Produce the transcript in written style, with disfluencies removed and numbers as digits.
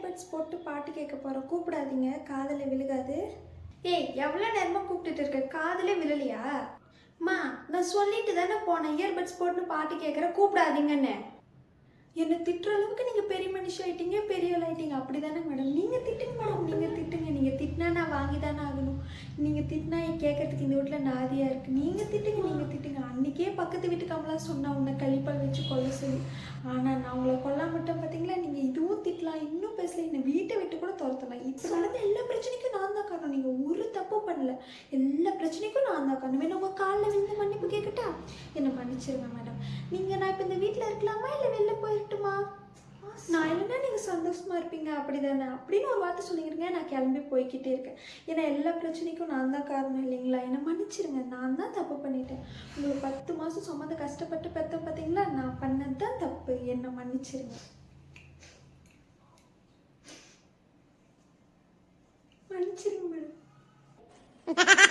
Earbuds போட்டு பாட்டு கேட்க போகிறோம். கூப்பிடாதீங்க, காதில் விழுகாது. ஏய், எவ்வளோ நேரமாக கூப்பிட்டுட்டு இருக்க, காதில் விழலையா? அம்மா, நான் சொல்லிட்டு தானே போனேன், இயர்பட்ஸ் போட்டு பாட்டு கேட்குற, கூப்பிடாதீங்கன்னு. என்னை திட்டுற அளவுக்கு நீங்கள் பெரிய மனுஷன் ஆகிட்டீங்க, பெரிய ஆகிட்டீங்க. அப்படி தானே மேடம்? நீங்கள் திட்டுங்க மேடம், நீங்கள் திட்டுங்க. நீங்கள் திட்டினா நான் வாங்கி தானே ஆகணும். நீங்கள் திட்டினா கேட்கறதுக்கு இந்த வீட்டில் நாதியாக இருக்குது. நீங்கள் திட்டுங்க, நீங்கள் திட்டுங்க. அன்றைக்கே பக்கத்து வீட்டுக்காமலாம் சொன்னால் உன்னை கழிப்பால் வச்சு கொல்ல சொல்லி. ஆனால் நான் உங்களை கொல்லாமட்டேன் பார்த்தீங்களா? நீங்கள் இதுவும் திட்டலாம், இன்னும் பேசல, என்னை வீட்டை விட்டு கூட துரத்தலாம். இப்போ நடந்த எல்லா பிரச்சனைக்கும் நான் தான் காரணம். நீங்கள் ஒரு தப்பு பண்ணல, எல்லா பிரச்சனைக்கும் நான் தான் காரணம். வேணும் உங்கள் காலில் விழுந்து மன்னிப்பு கேட்கட்டா? என்னை மன்னிச்சிருங்க மேடம். நீங்கள் நான் இப்போ இந்த வீட்டில் இருக்கலாமா இல்லை வெளில போயிட்டுமா? நான் இல்லைன்னா நீங்கள் சந்தோஷமாக இருப்பீங்க, அப்படி தானே? அப்படின்னு ஒரு வார்த்தை சொல்லிக்கிறீங்க, நான் கிளம்பி போய்கிட்டே இருக்கேன். ஏன்னா எல்லா பிரச்சனைக்கும் நான் தான் காரணம் இல்லைங்களா? என்னை மன்னிச்சிருங்க, நான் தான் தப்பு பண்ணிட்டேன். உங்களுக்கு 10 மாதம் சுமந்து கஷ்டப்பட்டு பெற்ற பார்த்தீங்களா? நான் பண்ணது தான் தப்பு, என்னை மன்னிச்சிருங்க. மன்னிச்சிருங்க மேடம்.